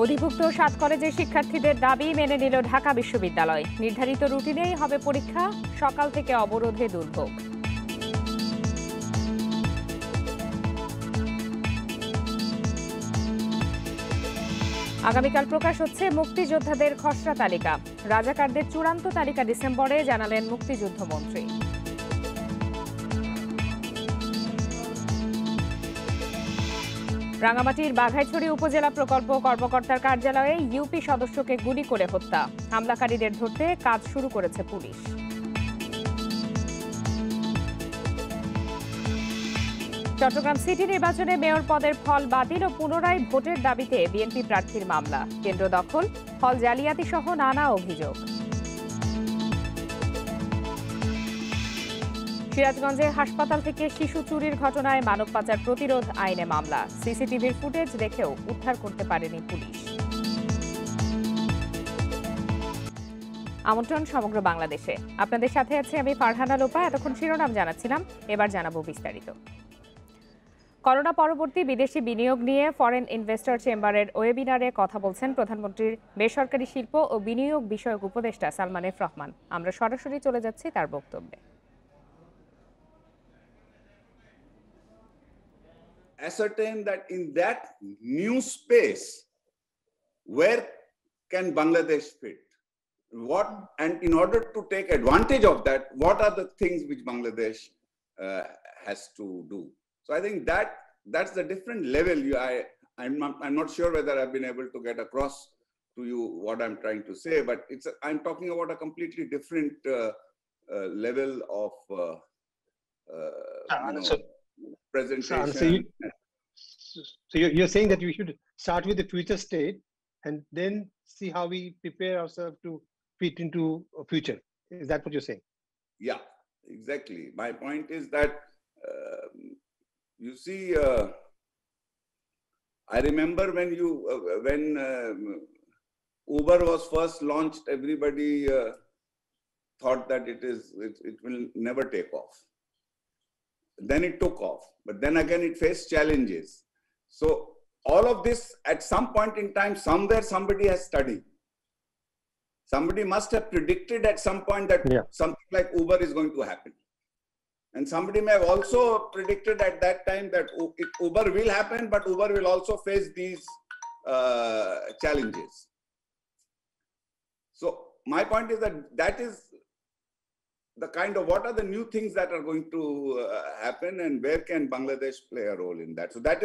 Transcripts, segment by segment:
অধিভুক্ত ৭ কলেজের শিক্ষার্থীদের দাবি মেনে নিল ঢাকা বিশ্ববিদ্যালয়। নির্ধারিত রুটিনেই হবে পরীক্ষা, সকাল থেকে অবরোধে দুর্ভোগ। আগামীকাল প্রকাশ হচ্ছে মুক্তিযোদ্ধাদের খসড়া তালিকা। রাজাকারদের চূড়ান্ত তালিকা ডিসেম্বরে, জানালেন মুক্তিযুদ্ধমন্ত্রী। রাঙামাটির বাঘাইছড়ি উপজেলা প্রকল্প কর্মকর্তার কার্যালয়ে ইউপি সদস্যকে গুলি করে হত্যা। হামলাকারীদের ধরতে কাজ শুরু করেছে পুলিশ। চট্টগ্রাম সিটি নির্বাচনে মেয়র পদের ফল বাতিল ও পুনরায় ভোটের দাবিতে বিএনপি প্রার্থীর মামলা। কেন্দ্র দখল, ফল জালিয়াতি সহ নানা অভিযোগ। সিরাজগঞ্জে হাসপাতাল থেকে শিশু চুরির ঘটনায় মানব পাচার প্রতিরোধ আইনে মামলা। সিসিটিভির ফুটেজ দেখেও উদ্ধার করতে পারেনি পুলিশ। আমন্ত্রণ সমগ্র বাংলাদেশে, আপনাদের সাথে আছে আমি ফারহানা লোপা। এতক্ষণ শিরোনাম জানাচ্ছিলাম, এবার জানাবো বিস্তারিত। করোনা পরবর্তী বিদেশি বিনিয়োগ নিয়ে ফরেন ইনভেস্টর চেম্বারের ওয়েবিনারে কথা বলছেন প্রধানমন্ত্রীর বেসরকারি শিল্প ও বিনিয়োগ বিষয়ক উপদেষ্টা সালমান এফ রহমান। আমরা সরাসরি চলে যাচ্ছি তার বক্তব্যে। Ascertain that in that new space, where can Bangladesh fit? What, and in order to take advantage of that, what are the things which Bangladesh has to do? So I think that's the different level. I'm not sure whether I've been able to get across to you what I'm trying to say, but I'm talking about a completely different level of presentation. So you're saying that we should start with the future state and then see how we prepare ourselves to fit into a future. Is that what you're saying? Yeah, exactly. My point is that you see, I remember when Uber was first launched, everybody thought that it will never take off. Then it took off, but then again it faced challenges. So all of this, at some point in time, somewhere somebody has studied. Somebody must have predicted at some point that something like Uber is going to happen. And somebody may have also predicted at that time that Uber will happen, but Uber will also face these challenges. So my point is that is the kind of what are the new things that are going to happen, and where can Bangladesh play a role in that? So that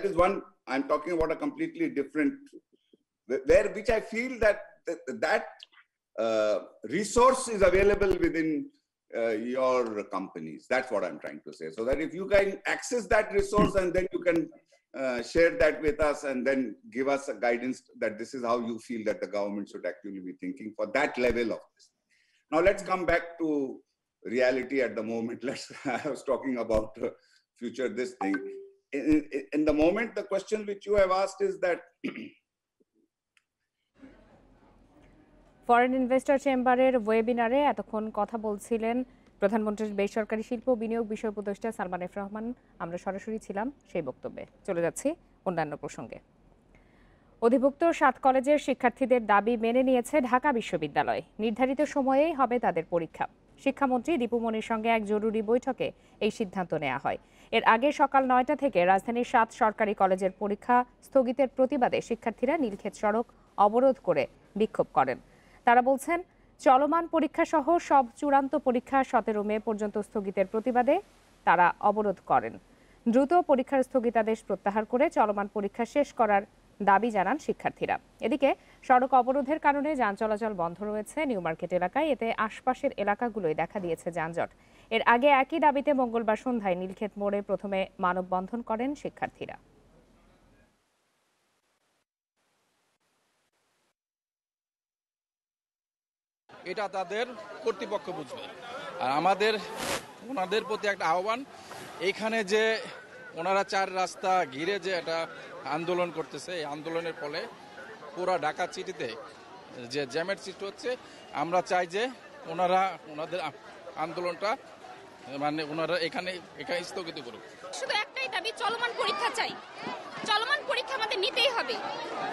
is one. I'm talking about a completely different, which I feel that resource is available within your companies. That's what I'm trying to say. So that if you can access that resource and then you can share that with us and then give us a guidance that this is how you feel that the government should actually be thinking for that level of this. Now let's come back to reality at the moment. I was talking about future this thing. In the moment, the question which you have asked is that foreign investor চেম্বারের ওয়েবিনারে এতক্ষণ কথা বলছিলেন প্রধানমন্ত্রীর বেসরকারি শিল্প বিনিয়োগ বিষয় উপদেষ্টা সালমান এফ রহমান। আমরা সরাসরি ছিলাম সেই বক্তব্যে। চলে যাচ্ছি অন্যান্য প্রসঙ্গে। অধিভুক্ত ৭ কলেজের শিক্ষার্থীদের দাবি মেনে নিয়েছে ঢাকা বিশ্ববিদ্যালয়। নির্ধারিত সময়েই হবে তাদের পরীক্ষা। শিক্ষামন্ত্রী দীপু মনির সঙ্গে এক জরুরি বৈঠকে এই সিদ্ধান্ত নেওয়া হয়। এর আগে সকাল ৯টা থেকে রাজধানীর ৭ সরকারি কলেজের পরীক্ষা স্থগিতের প্রতিবাদে শিক্ষার্থীরা নীলক্ষেত সড়ক অবরোধ করে বিক্ষোভ করেন। তারা বলছেন, চলমান পরীক্ষা সহ সব চূড়ান্ত পরীক্ষা ১৭ মে পর্যন্ত স্থগিতের প্রতিবাদে তারা অবরোধ করেন। দ্রুত পরীক্ষার স্থগিতাদেশ প্রত্যাহার করে চলমান পরীক্ষা শেষ করার দাবি জানান শিক্ষার্থীরা। এদিকে সড়ক অবরোধের কারণে যান চলাচল বন্ধ রয়েছে নিউ মার্কেট এলাকায়। এতে আশপাশের এলাকাগুলোয় দেখা দিয়েছে যানজট। এর আগে একই দাবিতে মঙ্গলবার সন্ধ্যায় নীলক্ষেত মোড়ে প্রথমে মানববন্ধন করেন শিক্ষার্থীরা। এটা তাদের কর্তৃপক্ষ বুঝবে। আর ওনাদের প্রতি একটা আহ্বান, এইখানে যে ওনারা 4 রাস্তা ঘিরে যে একটা আন্দোলন করতেছে, এই আন্দোলনের ফলে পুরা ঢাকা সিটিতে যে জ্যামের সৃষ্টি হচ্ছে, আমরা চাই যে ওনাদের আন্দোলনটা ওনারা এখানে স্থগিত করুক। শুধু একটাই দাবি, চলমান পরীক্ষা চাই। চলমান পরীক্ষা আমাদের নিতেই হবে।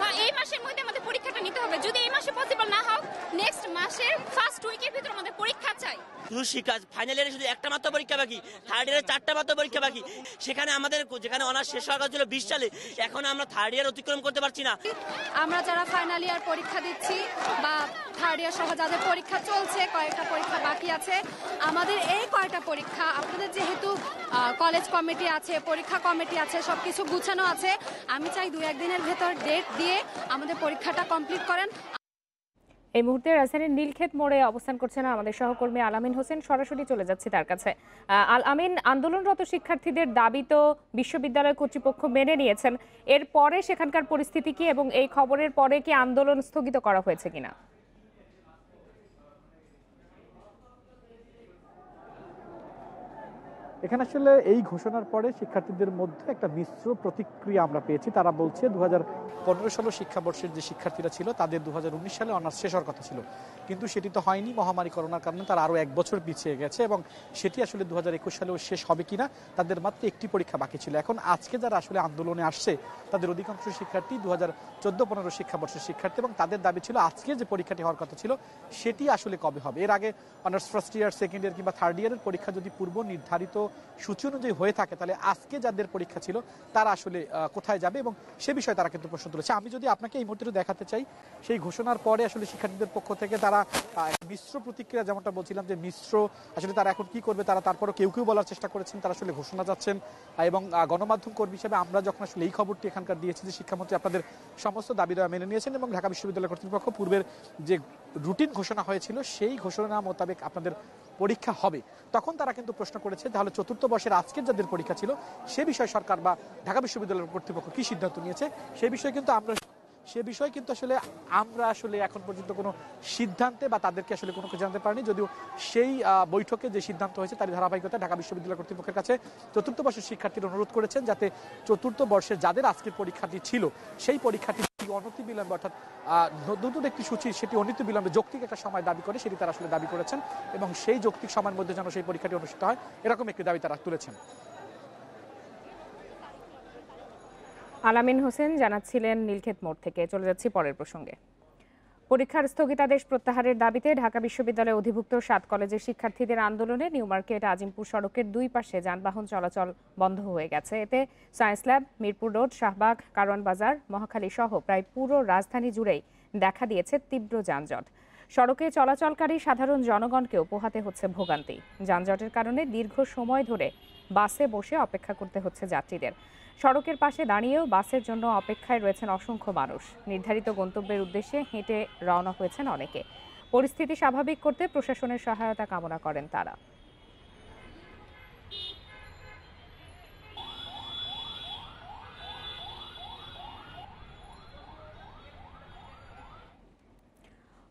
হ্যাঁ, এই মাসের মধ্যে আমাদের পরীক্ষাটা নিতে হবে। যদি এই মাসে পসিবল না হোক, নেক্সট মাসের ফার্স্ট উইকের ভিতর আমাদের পরীক্ষা চাই। শুধু শিক্ষা ফাইনাল ইয়ারে শুধু একটা মাত্র পরীক্ষা বাকি, থার্ড ইয়ারে 4টা মাত্র পরীক্ষা বাকি। সেখানে আমাদের যেখানে অনার্স শেষ হওয়ার কথা ছিল 20 সালে, এখন আমরা থার্ড ইয়ার অতিক্রম করতে পারছি না। আমরা যারা ফাইনাল ইয়ার পরীক্ষা দিচ্ছি বা থার্ড ইয়ার সহ যাদের পরীক্ষা চলছে, কয়েকটা পরীক্ষা বাকি আছে, আমাদের এই কয়েকটা পরীক্ষা আপনাদের যেহেতু কলেজ কমিটি আছে, পরীক্ষা কমিটি আছে, সবকিছু গুছানো আছে, আমি চাই 2-1 দিনের ভেতর ডেট দিয়ে আমাদের পরীক্ষাটা কমপ্লিট করেন। এই মুহূর্তে রাজধানীর নীলক্ষেত মোড়ে অবস্থান করছেন আমাদের সহকর্মী আল আমিন হোসেন। সরাসরি চলে যাচ্ছি তার কাছে। আল আমিন, আন্দোলনরত শিক্ষার্থীদের দাবি তো বিশ্ববিদ্যালয় কর্তৃপক্ষ মেনে নিয়েছেন, এরপরে সেখানকার পরিস্থিতি কি এবং এই খবরের পরে কি আন্দোলন স্থগিত করা হয়েছে কিনা? এখানে আসলে এই ঘোষণার পরে শিক্ষার্থীদের মধ্যে একটা মিশ্র প্রতিক্রিয়া আমরা পেয়েছি। তারা বলছে 2015-16 শিক্ষাবর্ষের যে শিক্ষার্থীরা ছিল তাদের 2019 সালে অনার্স শেষ হওয়ার কথা ছিল, কিন্তু সেটি তো হয়নি। মহামারী করোনার কারণে তারা আরও 1 বছর পিছিয়ে গেছে এবং সেটি আসলে 2021 সালেও শেষ হবে কিনা, তাদের মাত্র একটি পরীক্ষা বাকি ছিল। এখন আজকে যারা আসলে আন্দোলনে আসছে তাদের অধিকাংশ শিক্ষার্থী 2014-15 শিক্ষাবর্ষের শিক্ষার্থী এবং তাদের দাবি ছিল আজকে যে পরীক্ষাটি হওয়ার কথা ছিল সেটি আসলে কবে হবে। এর আগে honours first year, second year কিংবা থার্ড ইয়ারের পরীক্ষা যদি পূর্ব নির্ধারিত সূচি অনুযায়ী হয়ে থাকে তাহলে আজকে যাদের পরীক্ষা ছিল তারা আসলে কোথায় যাবে এবং সে বিষয়ে তারা কিন্তু প্রশ্ন তুলেছে। আমি যদি আপনাকে এই মুহূর্তে দেখাতে চাই, সেই ঘোষণার পরে আসলে শিক্ষার্থীদের পক্ষ থেকে তারা মিশ্র প্রতিক্রিয়া, যেমনটা বলছিলাম যে মিশ্র, আসলে তারা এখন কি করবে তারা তারপরে কেউ কেউ বলার চেষ্টা করেছেন তারা আসলে ঘোষণা যাচ্ছেন। এবং গণমাধ্যম কর্মী হিসেবে আমরা যখন আসলে এই খবরটি এখানকার দিয়েছি যে শিক্ষামন্ত্রী আপনাদের সমস্ত দাবি দেওয়া মেনে নিয়েছেন এবং ঢাকা বিশ্ববিদ্যালয় কর্তৃপক্ষ পূর্বের যে রুটিন ঘোষণা হয়েছিল সেই ঘোষণা মোতাবেক আপনাদের পরীক্ষা হবে, তখন তারা কিন্তু প্রশ্ন করেছে তাহলে চতুর্থ বর্ষের আজকের যাদের পরীক্ষা ছিল সে বিষয়ে সরকার বা ঢাকা বিশ্ববিদ্যালয় কর্তৃপক্ষ কি সিদ্ধান্ত নিয়েছে সে বিষয়ে কিন্তু আসলে আমরা এখন পর্যন্ত কোনো সিদ্ধান্তে বা তাদেরকে আসলে কোনো কিছু জানতে পারিনি। যদিও সেই বৈঠকে যে সিদ্ধান্ত হয়েছে তার ধারাবাহিকতায় ঢাকা বিশ্ববিদ্যালয় কর্তৃপক্ষের কাছে চতুর্থ বর্ষের শিক্ষার্থীরা অনুরোধ করেছেন যাতে চতুর্থ বর্ষের যাদের আজকের পরীক্ষাটি ছিল সেই পরীক্ষাটি অনতিবিলম্বে, অর্থাৎ নতুন একটি সূচি সেটি অনতিবিলম্বে যৌক্তিক একটা সময় দাবি করে সেটি তারা আসলে দাবি করেছেন এবং সেই যৌক্তিক সময়ের মধ্যে যেন সেই পরীক্ষাটি অনুষ্ঠিত হয় এরকম একটি দাবি তারা তুলেছেন। আল আমিন হোসেন জানাচ্ছিলেন নীলক্ষেত মোড় থেকে। চলে যাচ্ছি পরের প্রসঙ্গে। পরীক্ষার স্থগিতাদেশ প্রত্যাহারের দাবিতে ঢাকা বিশ্ববিদ্যালয়ে অধিভুক্ত 7 কলেজের শিক্ষার্থীদের আন্দোলনে নিউ মার্কেট আজিমপুর সড়কের 2 পাশে যানবাহন চলাচল বন্ধ হয়ে গেছে। এতে science lab, Mirpur road, Shahbag, Karwan বাজার, মহাখালী সহ প্রায় পুরো রাজধানী জুড়েই দেখা দিয়েছে তীব্র যানজট। সড়কে চলাচলকারী সাধারণ জনগণকেও পোহাতে হচ্ছে ভোগান্তি। যানজটের কারণে দীর্ঘ সময় ধরে বাসে বসে অপেক্ষা করতে হচ্ছে যাত্রীদের। সড়কের পাশে দাঁড়িয়েও বাসের জন্য অপেক্ষায় রয়েছেন অসংখ্য মানুষ। নির্ধারিত গন্তব্যের উদ্দেশ্যে হেঁটে রওনা হয়েছেন অনেকে। পরিস্থিতি স্বাভাবিক করতে প্রশাসনের সহায়তা কামনা করেন তারা।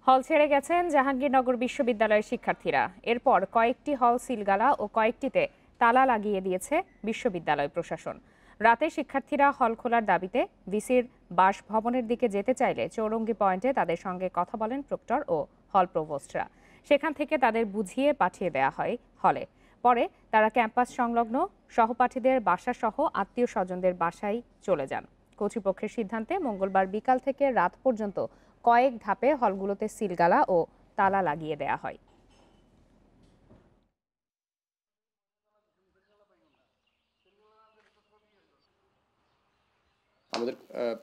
হল ছেড়ে গেছেন জাহাঙ্গীরনগর বিশ্ববিদ্যালয়ের শিক্ষার্থীরা। এরপর কয়েকটি হল সিলগালা ও কয়েকটিতে তালা লাগিয়ে দিয়েছে বিশ্ববিদ্যালয় প্রশাসন। রাতে শিক্ষার্থীরা হল খোলার দাবিতে ভিসির বাসভবনের দিকে যেতে চাইলে চৌরঙ্গি পয়েন্টে তাদের সঙ্গে কথা বলেন প্রক্টর ও হল প্রভোস্টরা। সেখান থেকে তাদের বুঝিয়ে পাঠিয়ে দেওয়া হয় হলে। পরে তারা ক্যাম্পাস সংলগ্ন সহপাঠীদের বাসাসহ আত্মীয় স্বজনদের বাসায় চলে যান। কর্তৃপক্ষের সিদ্ধান্তে মঙ্গলবার বিকাল থেকে রাত পর্যন্ত কয়েক ধাপে হলগুলোতে সিলগালা ও তালা লাগিয়ে দেওয়া হয়। আমাদের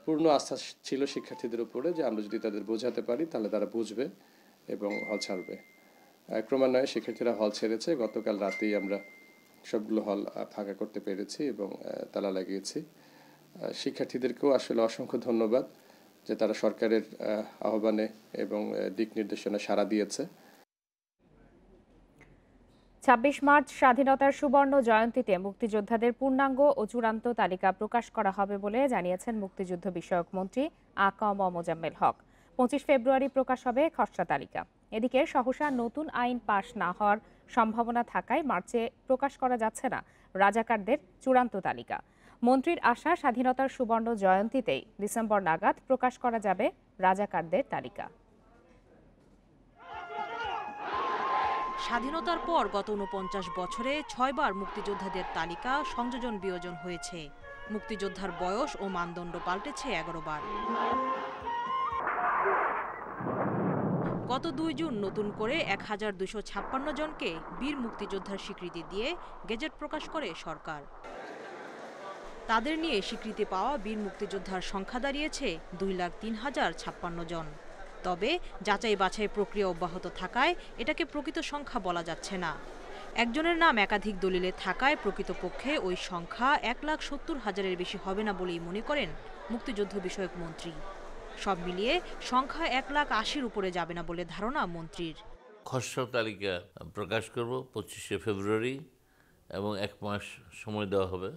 পূর্ণ আস্থা ছিল শিক্ষার্থীদের উপরে যে আমরা যদি তাদের বোঝাতে পারি তাহলে তারা বুঝবে এবং হল ছাড়বে। ক্রমান্বয়ে শিক্ষার্থীরা হল ছেড়েছে। গতকাল রাতেই আমরা সবগুলো হল ফাঁকা করতে পেরেছি এবং তালা লাগিয়েছি। শিক্ষার্থীদেরকেও আসলে অসংখ্য ধন্যবাদ যে তারা সরকারের আহ্বানে এবং দিক নির্দেশনা সাড়া দিয়েছে। ২৬ মার্চ স্বাধীনতার সুবর্ণ জয়ন্তীতে মুক্তিযোদ্ধাদের পূর্ণাঙ্গ ও চূড়ান্ত তালিকা প্রকাশ করা হবে বলে জানিয়েছেন মুক্তিযুদ্ধ বিষয়ক মন্ত্রী আ.ক.ম মোজাম্মেল হক। 25 ফেব্রুয়ারি প্রকাশ হবে খসড়া তালিকা। এদিকে সহসা নতুন আইন পাশ না হওয়ার সম্ভাবনা থাকায় মার্চে প্রকাশ করা যাচ্ছে না রাজাকারদের চূড়ান্ত তালিকা। মন্ত্রীর আশা স্বাধীনতার সুবর্ণ জয়ন্তীতেই ডিসেম্বর নাগাদ প্রকাশ করা যাবে রাজাকারদের তালিকা। স্বাধীনতার পর গত ৪৯ বছরে ৬ বার মুক্তিযোদ্ধাদের তালিকা সংযোজন বিয়োজন হয়েছে। মুক্তিযোদ্ধার বয়স ও মানদণ্ড পাল্টেছে 11 বার। গত 2 জুন নতুন করে 1256 জনকে বীর মুক্তিযোদ্ধার স্বীকৃতি দিয়ে গেজেট প্রকাশ করে সরকার। তাদের নিয়ে স্বীকৃতি পাওয়া বীর মুক্তিযোদ্ধার সংখ্যা দাঁড়িয়েছে 2,03,056 জন। তবে যাচাই বাছাই প্রক্রিয়া অব্যাহত থাকায় এটাকে প্রকৃত সংখ্যা বলা যাচ্ছে না। একজনের নাম একাধিক দলিলে থাকায় প্রকৃতপক্ষে ওই সংখ্যা 1,70,000-এর বেশি হবে না বলেই মনে করেন মুক্তিযুদ্ধ বিষয়ক মন্ত্রী। সব মিলিয়ে সংখ্যা 1,80,000-এর উপরে যাবে না বলে ধারণা মন্ত্রীর। খসড়া তালিকা প্রকাশ করব 25শে ফেব্রুয়ারি এবং 1 মাস সময় দেওয়া হবে,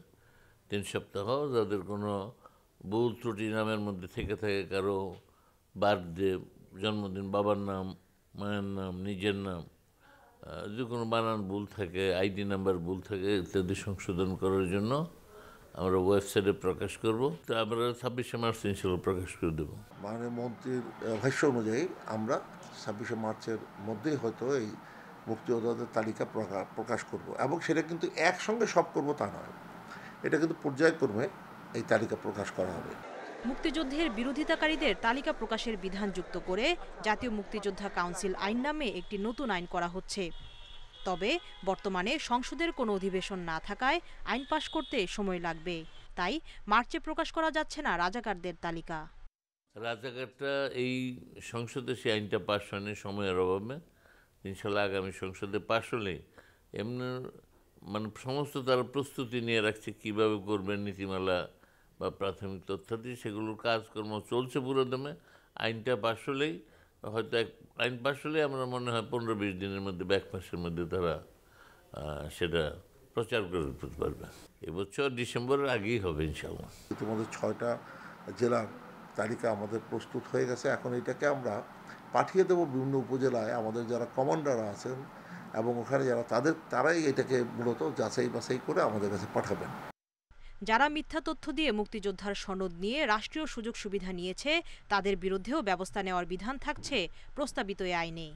3 সপ্তাহ। যাদের কোনো ভুল ত্রুটি নামের মধ্যে থেকে থাকে, কারো বার্থডে, জন্মদিন, বাবার নাম, মায়ের নাম, নিজের নাম, যে কোনো বানান ভুল থাকে, আইডি নাম্বার ভুল থাকে ইত্যাদি সংশোধন করার জন্য আমরা ওয়েবসাইটে প্রকাশ করব। তো আমরা 26শে মার্চ ইনশাল্লাহ প্রকাশ করে দেবো। মাননীয় মন্ত্রীর ভাষ্য অনুযায়ী আমরা 26শে মার্চের মধ্যেই হয়তো এই মুক্তিযোদ্ধাদের তালিকা প্রকাশ করব, এবং সেটা কিন্তু একসঙ্গে সব করব তা নয়, এটা কিন্তু পর্যায়ক্রমে এই তালিকা প্রকাশ করা হবে। মুক্তিযুদ্ধের বিরোধিতাকারীদের তালিকা প্রকাশের বিধান যুক্ত করে জাতীয় মুক্তিযোদ্ধা কাউন্সিল আইন নামে একটি নতুন আইন করা হচ্ছে। তবে বর্তমানে সংসদের কোনো অধিবেশন না থাকায় আইন পাশ করতে সময় লাগবে, তাই মার্চে প্রকাশ করা যাচ্ছে না রাজাকারদের তালিকা। রাজাকারটা এই সংসদে সেই আইনটা পাশ হয়নি সময়ের অভাবে। ইনশাল্লাহ আগামী সংসদে পাশ হলে এমনি মানে সমস্ত তারা প্রস্তুতি নিয়ে রাখছে কীভাবে করবেন, নীতিমালা বা প্রাথমিক তথ্যাদি, সেগুলোর কাজকর্ম চলছে পুরো দমে। আইনটা পাশ হলেই হয়তো আইন পাশ হলে আমরা মনে হয় 15-20 দিনের মধ্যে, 1 মাসের মধ্যে তারা সেটা প্রচার করে দিতে পারবে। এবছর ডিসেম্বরের আগেই হবে ইনশাআল্লাহ। ইতিমধ্যে 6টা জেলার তালিকা আমাদের প্রস্তুত হয়ে গেছে। এখন এটাকে আমরা পাঠিয়ে দেবো বিভিন্ন উপজেলায়, আমাদের যারা কমান্ডাররা আছেন এবং ওখানে যারা তারাই এটাকে মূলত যাচাই বাছাই করে আমাদের কাছে পাঠাবেন। যারা মিথ্যা তথ্য দিয়ে মুক্তিযোদ্ধার সনদ নিয়ে রাষ্ট্রীয় সুযোগ সুবিধা নিয়েছে তাদের বিরুদ্ধেও ব্যবস্থা নেওয়ার বিধান থাকছে প্রস্তাবিত এই আইনে।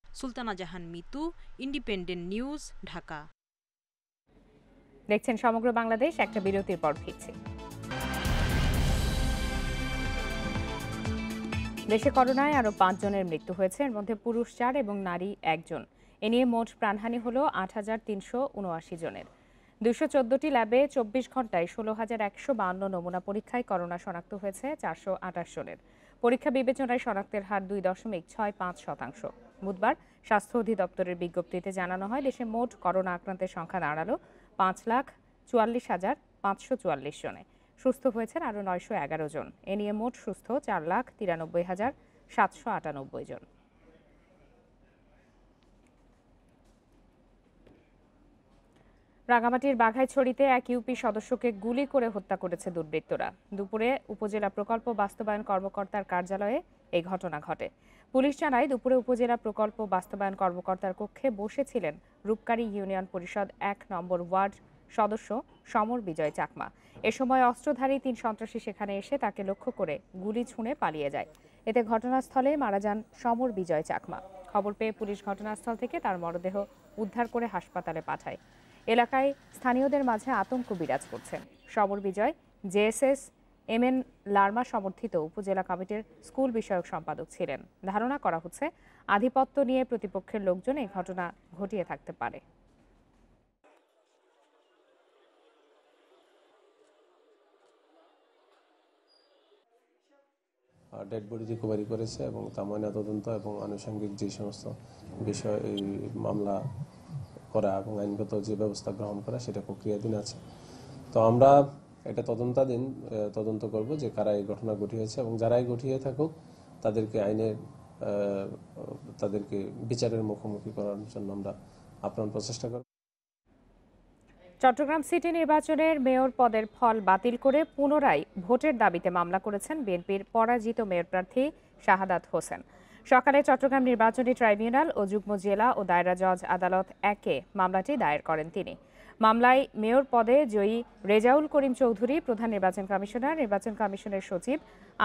সুলতানা জাহান মিতু, ইন্ডিপেন্ডেন্ট নিউজ, ঢাকা। দেখছেন সমগ্র বাংলাদেশ। একটা বিরতির পর ফিরছি। দেশে করোনায় আরো 5 জনের মৃত্যু হয়েছে, এর মধ্যে পুরুষ 4 এবং নারী 1 জন। এ নিয়ে মোট প্রাণহানি হলো 8,379 জনের। 214টি ল্যাবে 24 ঘন্টায় 16,152 নমুনা পরীক্ষায় করোনা শনাক্ত হয়েছে 428 জনের। পরীক্ষা বিবেচনায় শনাক্তের হার 2.65%। বুধবার স্বাস্থ্য অধিদপ্তরের বিজ্ঞপ্তিতে জানানো হয়, দেশে মোট করোনা আক্রান্তের সংখ্যা দাঁড়ালো 5,44,544 জনে। সুস্থ হয়েছেন আরও 911 জন। এ নিয়ে মোট সুস্থ 4,93,798 জন। রাঙামাটির বাঘাইছড়িতে এক ইউপি সদস্যকে গুলি করে হত্যা করেছে দুর্বৃত্তরা। দুপুরে উপজেলা প্রকল্প বাস্তবায়ন কর্মকর্তার কার্যালয়ে এই ঘটনা ঘটে। পুলিশ জানায়, দুপুরে উপজেলা প্রকল্প বাস্তবায়ন কর্মকর্তার কক্ষে বসেছিলেন রূপকারী ইউনিয়ন পরিষদ 1 নম্বর ওয়ার্ড সদস্য সমর বিজয় চাকমা। এ সময় অস্ত্রধারী 3 সন্ত্রাসী সেখানে এসে তাকে লক্ষ্য করে গুলি ছুঁড়ে পালিয়ে যায়। এতে ঘটনাস্থলে মারা যান সমর বিজয় চাকমা। খবর পেয়ে পুলিশ ঘটনাস্থল থেকে তার মরদেহ উদ্ধার করে হাসপাতালে পাঠায়। এলাকায় স্থানীয়দের মাঝে আতঙ্ক বিরাজ করছে। সমর বিজয় জেএসএস এমএন লার্মা সমর্থিত উপজেলা কমিটির স্কুল বিষয়ক সম্পাদক ছিলেন। ধারণা করা হচ্ছে আধিপত্য নিয়ে প্রতিপক্ষের লোকজন এই ঘটনা ঘটিয়ে থাকতে পারে। ডেড বডি রিকভারি করেছে এবং তা ময়নাতদন্ত এবং আনুষঙ্গিক যে সমস্ত বিষয় এই মামলা করা এবং আইনগত যে ব্যবস্থা গ্রহণ করা সেটা প্রক্রিয়াধীন আছে। তো আমরা এটা তদন্ত করব যে কারা এই ঘটনা ঘটিয়েছে এবং যারাই ঘটিয়ে থাকুক তাদেরকে তাদেরকে বিচারের মুখোমুখি করার জন্য আমরা আপ্রাণ প্রচেষ্টা করব। চট্টগ্রাম সিটি নির্বাচনের মেয়র পদের ফল বাতিল করে পুনরায় ভোটের দাবিতে মামলা করেছেন বিএনপির পরাজিত মেয়র প্রার্থী শাহাদাত হোসেন। সকালে চট্টগ্রাম নির্বাচনী ট্রাইব্যুনাল ও যুগ্ম জেলা ও দায়রা জজ আদালত 1-এ মামলাটি দায়ের করেন তিনি। মামলায় মেয়র পদে জয়ী রেজাউল করিম চৌধুরী, প্রধান নির্বাচন কমিশনার, নির্বাচন কমিশনের সচিব,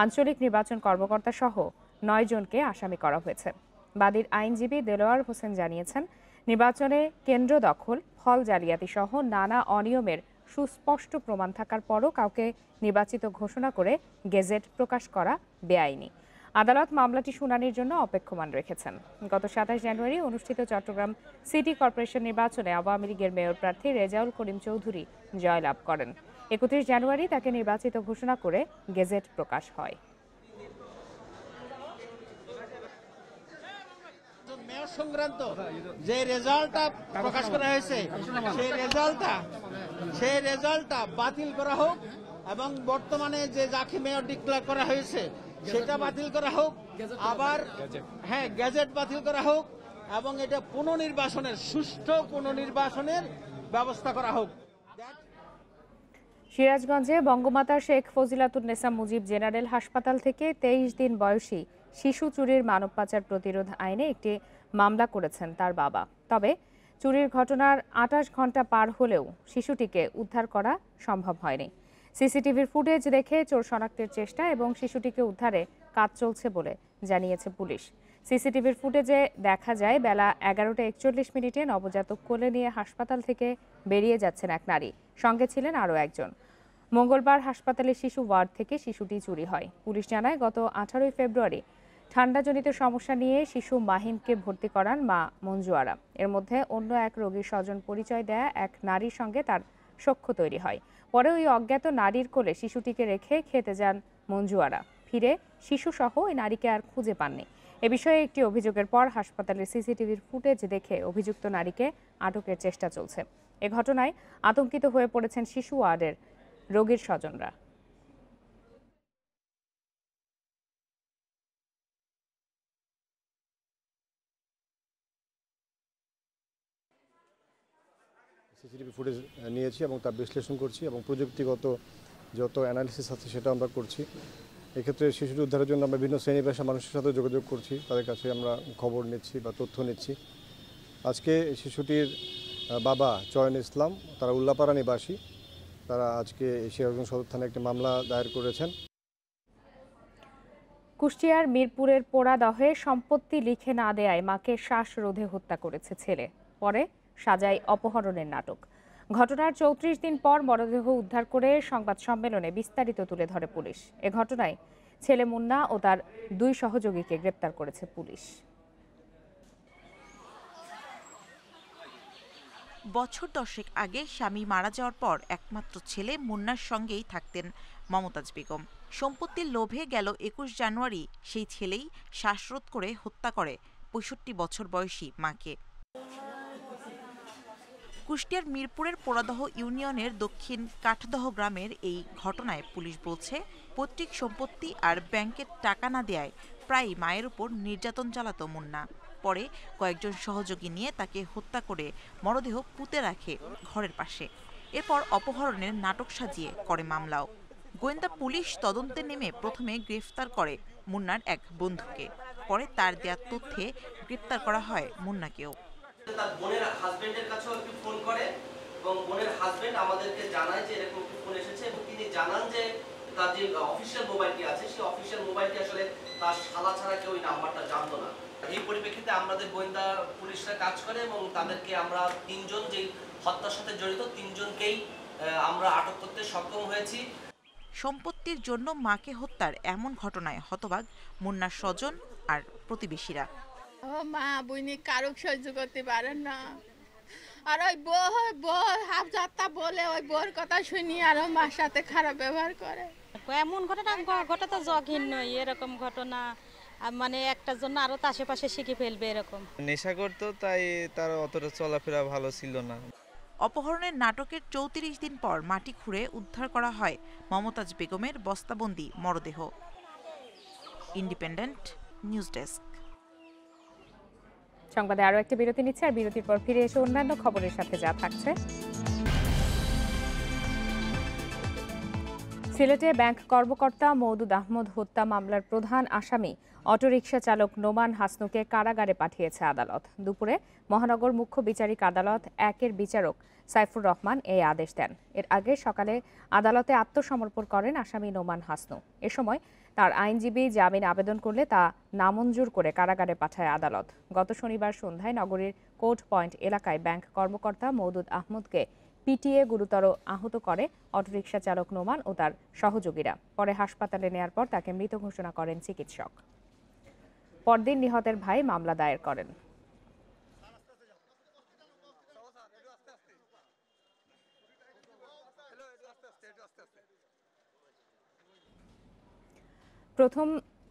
আঞ্চলিক নির্বাচন কর্মকর্তা সহ 9 জনকে আসামি করা হয়েছে। বাদীর আইনজীবী দেলোয়ার হোসেন জানিয়েছেন, নির্বাচনে কেন্দ্র দখল, ফল জালিয়াতি সহ নানা অনিয়মের সুস্পষ্ট প্রমাণ থাকার পরও কাউকে নির্বাচিত ঘোষণা করে গেজেট প্রকাশ করা বেআইনি। আদালত মামলাটি শুনানির জন্য অপেক্ষমান রেখেছেন। গত ২৭ জানুয়ারি অনুষ্ঠিত চট্টগ্রাম সিটি কর্পোরেশন নির্বাচনে আওয়ামী লীগের মেয়র প্রার্থী রেজাউল করিম চৌধুরী জয়লাভ করেন। ৩১ জানুয়ারি তাকে নির্বাচিত ঘোষণা করে গেজেট প্রকাশ হয়। মেয়র সংক্রান্ত যে রেজাল্টটা প্রকাশ করা হয়েছে সেই রেজাল্টটা বাতিল করা হোক এবং বর্তমানে যে যাকে মেয়র ডিক্লেয়ার করা হয়েছে সেটা বাতিল করা হোক, আবার গেজেট বাতিল করা হোক এবং এটা পুনর্নির্বাচনের সুষ্ঠু পুনর্নির্বাচনের ব্যবস্থা করা হোক। সিরাজগঞ্জে বঙ্গমাতা শেখ ফজিলাতুন্নেসা মুজিব জেনারেল হাসপাতাল থেকে 23 দিন বয়সী শিশু চুরির মানব পাচার প্রতিরোধ আইনে একটি মামলা করেছেন তার বাবা। তবে চুরির ঘটনার 28 ঘন্টা পার হলেও শিশুটিকে উদ্ধার করা সম্ভব হয়নি। সিসিটিভির ফুটেজ দেখে চোর শনাক্তের চেষ্টা এবং শিশুটিকে উদ্ধারে কাজ চলছে বলে জানিয়েছে পুলিশ। সিসিটিভির ফুটেজে দেখা যায় বেলা 11:41 নবজাতক কোলে নিয়ে হাসপাতাল থেকে বেরিয়ে যাচ্ছেন এক নারী, সঙ্গে ছিলেন আরও একজন। মঙ্গলবার হাসপাতালের শিশু ওয়ার্ড থেকে শিশুটি চুরি হয়। পুলিশ জানায় গত 18 ফেব্রুয়ারি ঠান্ডাজনিত সমস্যা নিয়ে শিশু মাহিমকে ভর্তি করান মা মঞ্জুয়ারা। এর মধ্যে অন্য এক রোগীর স্বজন পরিচয় দেয়া এক নারীর সঙ্গে তার সখ্য তৈরি হয়। পরে ওই অজ্ঞাত নারীর কোলে শিশুটিকে রেখে খেতে যান মঞ্জুয়ারা। ফিরে শিশুসহ ওই নারীকে আর খুঁজে পাননি। এ বিষয়ে একটি অভিযোগের পর হাসপাতালের সিসিটিভির ফুটেজ দেখে অভিযুক্ত নারীকে আটকের চেষ্টা চলছে। এ ঘটনায় আতঙ্কিত হয়ে পড়েছেন শিশু ওয়ার্ডের রোগীর স্বজনরা। সিসিটিভি ফুটেজ নিয়েছি এবং তা বিশ্লেষণ করছি এবং প্রযুক্তিগত যত অ্যানালিসিস আছে সেটা আমরা করছি। এক্ষেত্রে শিশুটি উদ্ধারের জন্য আমরা বিভিন্ন শ্রেণী পেশা মানুষের সাথে যোগাযোগ করছি, তাদের কাছে আমরা খবর নিচ্ছি বা তথ্য নিচ্ছি। আজকে শিশুটির বাবা চয়ন ইসলাম, তারা উল্লাপাড়া নিবাসী, তারা আজকে সিরাজগঞ্জ সদর থানায় একটি মামলা দায়ের করেছেন। কুষ্টিয়ার মিরপুরের পোড়াদহে সম্পত্তি লিখে না দেয়ায় মাকে শ্বাসরোধে হত্যা করেছে ছেলে, পরে সাজায় অপহরণের নাটক। ঘটনার 34 দিন পর মরদেহ উদ্ধার করে সংবাদ সম্মেলনে বিস্তারিত তুলে ধরে পুলিশ। এ ঘটনায় ছেলে মুন্না ও তার 2 সহযোগীকে গ্রেপ্তার করেছে পুলিশ। বছর 10 আগে স্বামী মারা যাওয়ার পর একমাত্র ছেলে মুন্নার সঙ্গেই থাকতেন মমতাজ বেগম। সম্পত্তির লোভে গেল 21 জানুয়ারি সেই ছেলেই শ্বাসরোধ করে হত্যা করে 65 বছর বয়সী মাকে। কুষ্টিয়ার মিরপুরের পোড়াদহ ইউনিয়নের দক্ষিণ কাঠদহ গ্রামের এই ঘটনায় পুলিশ বলছে পৈতৃক সম্পত্তি আর ব্যাংকের টাকা না দেয়ায় প্রায় মায়ের উপর নির্যাতন চালাতো মুন্না। পরে কয়েকজন সহযোগী নিয়ে তাকে হত্যা করে মরদেহ পুঁতে রাখে ঘরের পাশে। এরপর অপহরণের নাটক সাজিয়ে করে মামলাও। গোয়েন্দা পুলিশ তদন্তে নেমে প্রথমে গ্রেফতার করে মুন্নার এক বন্ধুকে, পরে তার দেয়া তথ্যে গ্রেফতার করা হয় মুন্নাকেও। তার বোনের হাজবেন্ডের কাছেও একটু ফোন করে এবং বোনের হাজবেন্ড আমাদেরকে জানায় যে এরকম একটু ফোন এসেছে এবং তিনি জানান যে তার যে অফিসিয়াল মোবাইলটি আছে সেই অফিসিয়াল মোবাইলটি আসলে তার শালা ছাড়া কেউ ওই নাম্বারটা জানতো না। এই পরিপ্রেক্ষিতে আমাদের গোয়েন্দা পুলিশরা কাজ করে এবং তাদেরকে আমরা 3 জন যে হত্যার সাথে জড়িত 3 জনকেই আমরা আটক করতে সক্ষম হয়েছি। সম্পত্তির জন্য মাকে হত্যার এমন ঘটনায় হতবাক মুন্নার স্বজন আর প্রতিবেশীরা। ও মা বুইনি কারুক সহ্য করতে পারেন না, আর ওই বউ হাফ যাত্রা বলে ওই বউর কথা শুনি আর মার সাথে খারাপ ব্যবহার করে। এমন ঘটনা ঘটাতে জঘিন নয়, এরকম ঘটনা মানে একটার জন্য আরো আশেপাশে শিখে ফেলবে এরকম। নেশা করতো তাই তার অতটা চলাফেরা ভালো ছিল না। অপহরণের নাটকের 34 দিন পর মাটি খুঁড়ে উদ্ধার করা হয় মমতাজ বেগমের বস্তাবন্দি মরদেহ। Independent news desk. সংবাদে আরো একটি বিরতি নিচ্ছে, আর বিরতির পর ফিরে এসে অন্যান্য খবরের সাথে যা থাকছে। সিলেটে ব্যাংক কর্মকর্তা মওদুদ আহমদ হত্যা মামলার প্রধান আসামি অটোরিকশা চালক নোমান হাসনুকে কারাগারে পাঠিয়েছে আদালত। দুপুরে মহানগর মুখ্য বিচারিক আদালত 1-এর বিচারক সাইফুর রহমান এই আদেশ দেন। এর আগে সকালে আদালতে আত্মসমর্পণ করেন আসামি নোমান হাসনু। এ সময় তার আইনজীবী জামিন আবেদন করলে তা নামঞ্জুর করে কারাগারে পাঠায় আদালত। গত শনিবার সন্ধ্যায় নগরীর কোর্ট পয়েন্ট এলাকায় ব্যাংক কর্মকর্তা মওদুদ আহমদকে পিটিয়ে গুরুতর আহত করে অটোরিকশা চালক নোমান ও তার সহযোগীরা। পরে হাসপাতালে নেয়ার পর তাকে মৃত ঘোষণা করেন চিকিৎসক। পরদিন নিহতের ভাই মামলা দায়ের করেন। প্রথম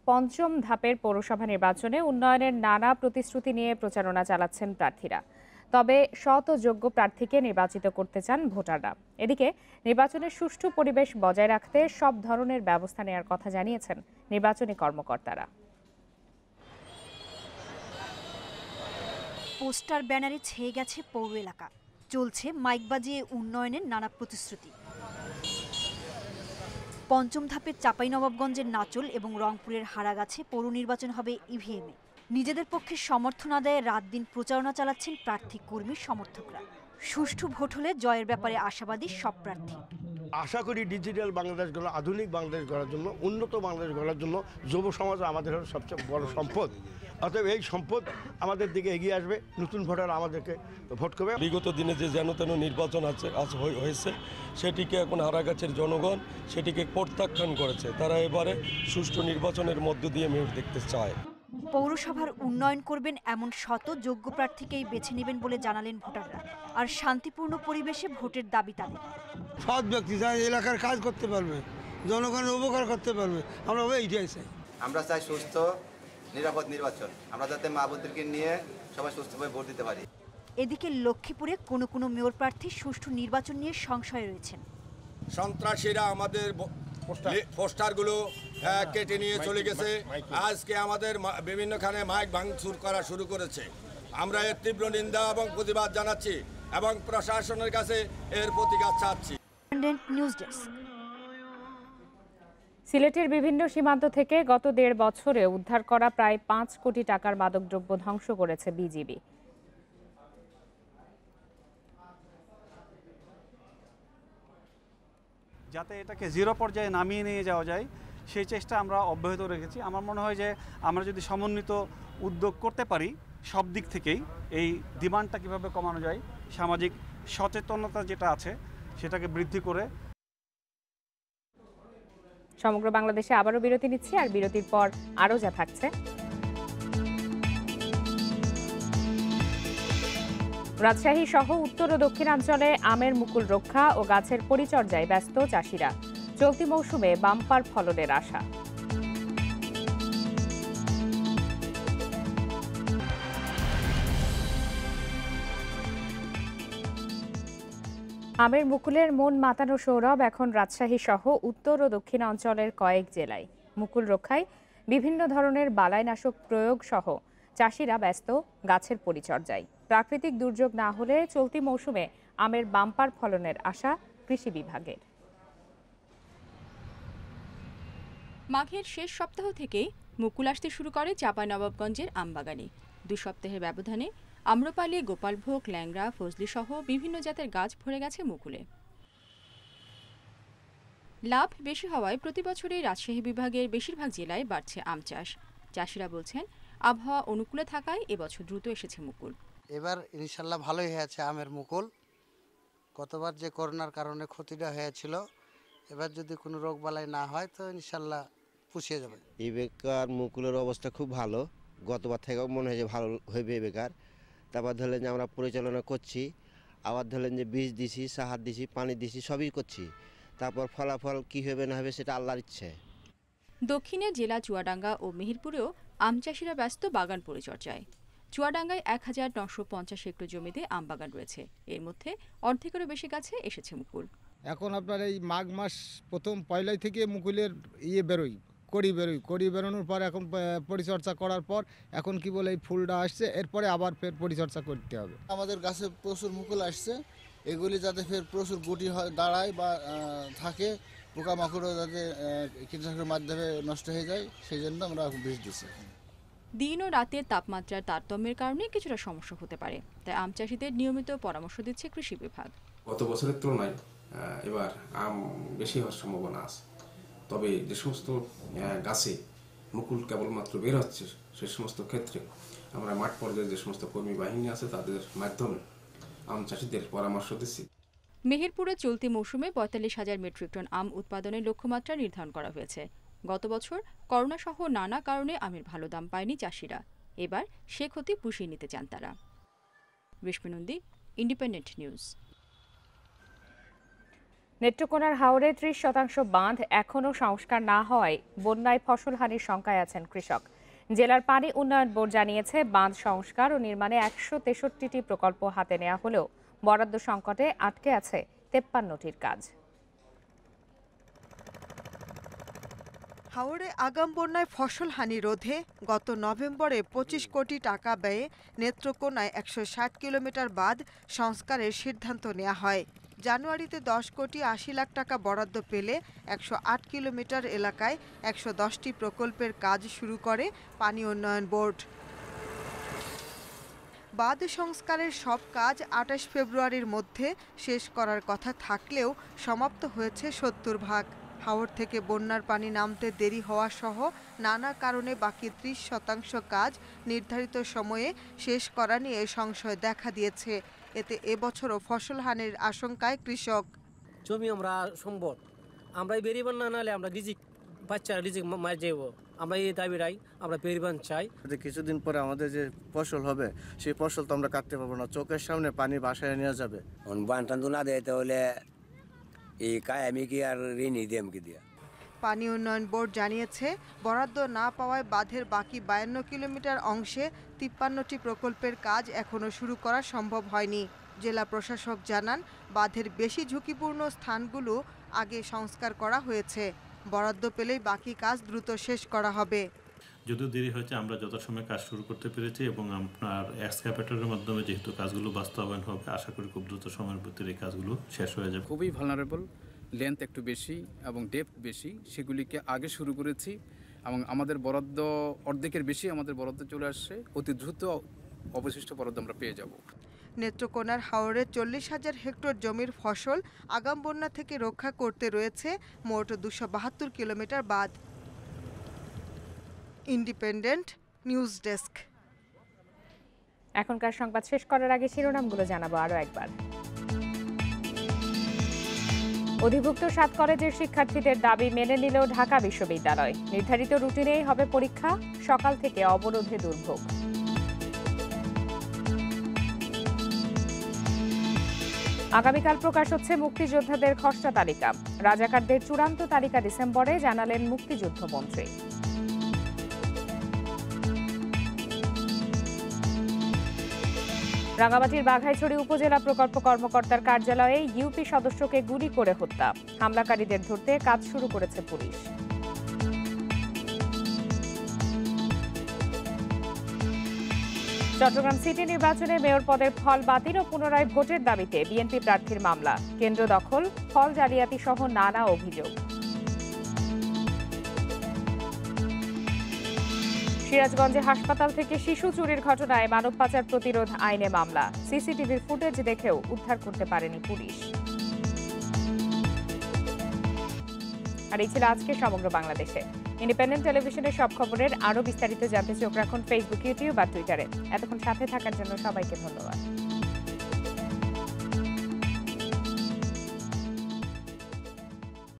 পঞ্চম ধাপের পৌরসভা নির্বাচনে উন্নয়নের নানা প্রতিশ্রুতি নিয়ে প্রচারণা চালাচ্ছেন প্রার্থীরা। তবে সৎ ও যোগ্য প্রার্থীকে নির্বাচিত করতে চান ভোটাররা। এদিকে নির্বাচনের সুষ্ঠু পরিবেশ বজায় রাখতে সব ধরনের ব্যবস্থা নেওয়ার কথা জানিয়েছেন নির্বাচনী কর্মকর্তারা। পোস্টার ব্যানারে ছেয়ে গেছে পৌর এলাকা, চলছে মাইক বাজিয়ে উন্নয়নের নানা প্রতিশ্রুতি। পঞ্চম ধাপের চাঁপাইনবাবগঞ্জের নাচল এবং রংপুরের হারাগাছে পৌর নির্বাচন হবে ইভিএমে। নিজেদের পক্ষে সমর্থন আদায়ে রাত দিন প্রচারণা চালাচ্ছেন প্রার্থী কর্মী সমর্থকরা। সুষ্ঠু ভোট হলে জয়ের ব্যাপারে আশাবাদী সব প্রার্থী। আশা করি ডিজিটাল বাংলাদেশ গড়া, আধুনিক বাংলাদেশ গড়ার জন্য, উন্নত বাংলাদেশ গড়ার জন্য যুব সমাজ আমাদের সবচেয়ে বড় সম্পদ। অতএব এই সম্পদ আমাদের দিকে এগিয়ে আসবে, নতুন ভোটার আমাদেরকে ভোট করবে। বিগত দিনে যে যেন তেন নির্বাচন হয়েছে সেটিকে এখন হারাগাছের জনগণ সেটিকে প্রত্যাখ্যান করেছে। তারা এবারে সুষ্ঠু নির্বাচনের মধ্য দিয়ে মেয়র দেখতে চায়। পৌরসভার উন্নয়ন করবেন এমন শত যোগ্য প্রার্থীকেই বেছে নেবেন বলে জানালেন ভোটাররা। আর শান্তিপূর্ণ পরিবেশে ভোটের দাবি তাদের। সৎ ব্যক্তি যারা এলাকার কাজ করতে পারবে, জনগণের উপকার করতে পারবে, আমরা এইটাই চাই। আমরা চাই সুস্থ নিরাপদ নির্বাচন, আমরা যাতে মা বোনদেরকে নিয়ে সবাই সুস্থভাবে ভোট দিতে পারি। এদিকে লক্ষ্মীপুরে কোনো মেয়র প্রার্থী সুষ্ঠু নির্বাচন নিয়ে সংশয়ে রয়েছেন। সন্ত্রাসীরা আমাদের পোস্টারগুলো কেটে নিয়ে চলে গেছে। আজকে আমাদের বিভিন্নখানে মাইক ভাঙচুর করা শুরু করেছে। আমরা এর তীব্র নিন্দা এবং প্রতিবাদ জানাচ্ছি এবং প্রশাসনের কাছে এর প্রতিকার চাচ্ছি। News desk. সিলেটের বিভিন্ন সীমান্ত থেকে গত 1.5 বছরে উদ্ধার করা প্রায় 5 কোটি টাকার মাদকদ্রব্য ধ্বংস করেছে বিজিবি। যাতে এটাকে জিরো পর্যায়ে নামিয়ে নিয়ে যাওয়া যায় সেই চেষ্টা আমরা অব্যাহত রেখেছি। আমার মনে হয় যে আমরা যদি সমন্বিত উদ্যোগ করতে পারি সব দিক থেকেই, এই ডিমান্ডটা কীভাবে কমানো যায়, সামাজিক সচেতনতা যেটা আছে সেটাকে বৃদ্ধি করে। সমগ্র বাংলাদেশে আবারও বিরতি নিচ্ছে, আর বিরতির পর আরও যা থাকছে। রাজশাহী সহ উত্তর ও দক্ষিণাঞ্চলে আমের মুকুল রক্ষা ও গাছের পরিচর্যায় ব্যস্ত চাষিরা। চলতি মৌসুমে বাম্পার ফলনের আশা। আমের মুকুলের মন মাতানো সৌরভ এখন রাজশাহী সহ উত্তর ও দক্ষিণাঞ্চলের কয়েক জেলায়। মুকুল রক্ষায় বিভিন্ন ধরনের বালাইনাশক প্রয়োগ সহ চাষিরা ব্যস্ত গাছের পরিচর্যায়। প্রাকৃতিক দুর্যোগ না হলে চলতি মৌসুমে আমের বাম্পার ফলনের আশা কৃষি বিভাগের। মাঘের শেষ সপ্তাহ থেকেই মুকুল আসতে শুরু করে চাঁপাইনবাবগঞ্জের আমবাগানে। 2 সপ্তাহের ব্যবধানে আম্রপালি, গোপালভোগ, ল্যাংড়া, ফজলি সহ বিভিন্ন জাতের গাছ ভরে গেছে মুকুলে। লাভ বেশি হওয়ায় প্রতি বছরই রাজশাহী বিভাগের বেশিরভাগ জেলায় বাড়ছে আম চাষ। চাষিরা বলছেন আবহাওয়া অনুকূলে থাকায় এবছর দ্রুত এসেছে মুকুল। এবার ইনশাল্লাহ ভালোই হয়েছে আমের মুকুল। গতবার যে করোনার কারণে ক্ষতিটা হয়েছিল, এবার যদি কোনো রোগ বালাই না হয় তো ইনশাল্লাহ পুষিয়ে যাবে। এই বেকার মুকুলের অবস্থা খুব ভালো, গতবার থেকেও মনে হয় যে ভালো হইবে বেকার। তারপর ধরলেন যে আমরা পরিচালনা করছি, আবার ধরলেন যে বীজ দিছি, সাহার দিছি, পানি দিছি, সবই করছি। তারপর ফলাফল কি হবে না হবে সেটা আল্লাহর ইচ্ছে। দক্ষিণের জেলা চুয়াডাঙ্গা ও মেহেরপুরেও আম চাষিরা ব্যস্ত বাগান পরিচর্যায়। চুয়াডাঙ্গায় 1950 হেক্টর জমিতে আম বাগান রয়েছে। এর মধ্যে অর্ধেকেরও বেশি গাছে এসেছে মুকুল। এখন আপনার এই মাঘ মাস প্রথম পয়লাই থেকে মুকুলের কড়ি বেরোনোর পর এখন পরিচর্যা করার পর এখন কি বলে এই ফুলটা আসছে, এরপরে আবার ফের পরিচর্যা করতে হবে। আমাদের গাছে প্রচুর মুকুল আসছে, এগুলি যাতে ফের প্রচুর গুটি দাঁড়ায় বা থাকে, পোকামাকড়ও যাতে কীটনাশকের মাধ্যমে নষ্ট হয়ে যায়, সেই জন্য আমরা বীজ দিচ্ছি। দিন ও রাতের তাপমাত্রার তারতম্যের কারণে কিছুটা সমস্যা হতে পারে, তাই আম চাষিদের নিয়মিত পরামর্শ দিচ্ছে কৃষি বিভাগ। গত বছরের তুলনায় এবার আম বেশি হওয়ার সম্ভাবনা আছে। তবে যে সমস্ত গাছে মুকুল কেবলমাত্র বের হচ্ছে সে সমস্ত ক্ষেত্রে আমরা মাঠ পর্যায়ে যে সমস্ত কর্মী বাহিনী আছে তাদের মাধ্যমে আম চাষিদের পরামর্শ দিচ্ছি। মেহেরপুরে চলতি মৌসুমে ৪৫,০০০ মেট্রিক টন আম উৎপাদনের লক্ষ্যমাত্রা নির্ধারণ করা হয়েছে। গত বছর করোনাসহ নানা কারণে আমের ভালো দাম পায়নি চাষিরা। এবার সে ক্ষতি পুষিয়ে নিতে চান তারা। রেশমি নন্দী, ইন্ডিপেন্ডেন্ট নিউজ। নেত্রকোনার হাওরে ৩০% বাঁধ এখনও সংস্কার না হওয়ায় বন্যায় ফসলহানির শঙ্কায় আছেন কৃষক। জেলার পানি উন্নয়ন বোর্ড জানিয়েছে, বাঁধ সংস্কার ও নির্মাণে ১৬৩টি প্রকল্প হাতে নেওয়া হলেও বরাদ্দ সংকটে আটকে আছে ৫৩টির কাজ। হাওরে আগাম বন্যায় ফসলহানি রোধে গত নভেম্বরে ২৫ কোটি টাকা ব্যয়ে নেত্রকোনায় ১৬০ কিলোমিটার বাঁধ সংস্কারের সিদ্ধান্ত নেওয়া হয়। জানুয়ারিতে ১০ কোটি ৮০ লাখ টাকা বরাদ্দ পেলে ১০৮ কিলোমিটার এলাকায় ১১০টি প্রকল্পের কাজ শুরু করে পানি উন্নয়ন বোর্ড। বাঁধ সংস্কারের সব কাজ ২৮ ফেব্রুয়ারির মধ্যে শেষ করার কথা থাকলেও সমাপ্ত হয়েছে ৭০%। হাওর থেকে বন্যার পানি নামতে দেরি হওয়া সহ নানা কারণে বাকি ৩০% কাজ নির্ধারিত সময়ে শেষ করা নিয়ে সংশয় দেখা দিয়েছে। এতে এবছরও ফসলহানির আশঙ্কায় কৃষক। জমি আমরা সম্ভব আমরা বেরিবান না নালে আমরা রিজিক বাচ্চা রিজিক মার যাব, আমরা এই দাবিটাই আমরা বেরিবান চাই। কিছুদিন পরে আমাদের যে ফসল হবে সেই ফসল তো আমরা কাটতে পারবো না, চোখের সামনে পানি বাসায় নিয়ে যাবে। বানটান না দেয় তাহলে এই কায় আমি কি আর ঋণই দিম কি দিয়া। পানি উন্নয়ন বোর্ড জানিয়েছে, বরাদ্দ না পাওয়ায় বাঁধের বাকি ৫২ কিলোমিটার অংশে ৫৩টি প্রকল্পের কাজ এখনও শুরু করা সম্ভব হয়নি। জেলা প্রশাসক জানান, বাঁধের বেশি ঝুঁকিপূর্ণ স্থানগুলো আগে সংস্কার করা হয়েছে। বরাদ্দ পেলেই বাকি কাজ দ্রুত শেষ করা হবে। যদিও দেরি হয়েছে, আমরা যথাসময়ে কাজ শুরু করতে পেরেছি এবং আপনার এক্সক্যাভেটরের মাধ্যমে যেহেতু কাজগুলো বাস্তবায়ন হবে, আশা করি খুব দ্রুত সময়ের ভিতরে এই কাজগুলো শেষ হয়ে যাবে। খুবই ভালনারেবল, লেন্থ একটু বেশি এবং ডেপথ বেশি, সেগুলিকে আগে শুরু করেছি এবং আমাদের বরাদ্দ অর্ধেকের বেশি আমাদের বরাদ্দ চলে আসছে। অতি দ্রুত অবশিষ্ট বরাদ্দ আমরা পেয়ে যাব। নেত্রকোনার হাওরে ৪০,০০০ হেক্টর জমির ফসল আগাম বন্যা থেকে রক্ষা করতে রয়েছে মোট ২৭২ কিলোমিটার বাঁধ। Independent news desk. এখনকার সংবাদ শেষ করার আগে শিরোনামগুলো জানাবো আরও একবার। অধিভুক্ত ৭ কলেজের শিক্ষার্থীদের দাবি মেনে নিল ঢাকা বিশ্ববিদ্যালয়। নির্ধারিত রুটিনেই হবে পরীক্ষা, সকাল থেকে অবরোধে দুর্ভোগ। আগামীকাল প্রকাশ হচ্ছে মুক্তিযোদ্ধাদের খসড়া তালিকা। রাজাকারদের চূড়ান্ত তালিকা ডিসেম্বরে, জানালেন মুক্তিযুদ্ধ মন্ত্রী। রাঙ্গামাটির বাঘাইছড়ি উপজেলা প্রকল্প কর্মকর্তার কার্যালয়ে ইউপি সদস্যকে গুলি করে হত্যা। হামলাকারীদের ধরতে কাজ শুরু করেছে পুলিশ। চট্টগ্রাম সিটি নির্বাচনে মেয়র পদের ফল বাতিল ও পুনরায় ভোটের দাবিতে বিএনপি প্রার্থীর মামলা। কেন্দ্র দখল, ফল জালিয়াতি সহ নানা অভিযোগ। সিরাজগঞ্জে হাসপাতাল থেকে শিশু চুরির ঘটনায় মানব পাচার প্রতিরোধ আইনে মামলা। সিসিটিভির ফুটেজ দেখেও উদ্ধার করতে পারেনি পুলিশ। আর এই ছিল আজকে সমগ্র বাংলাদেশে। ইন্ডিপেন্ডেন্ট টেলিভিশনের সব খবরের আরও বিস্তারিত জানতে চোখ রাখুন ফেসবুক, ইউটিউব আর টুইটারে। এতক্ষণ সাথে থাকার জন্য সবাইকে ধন্যবাদ।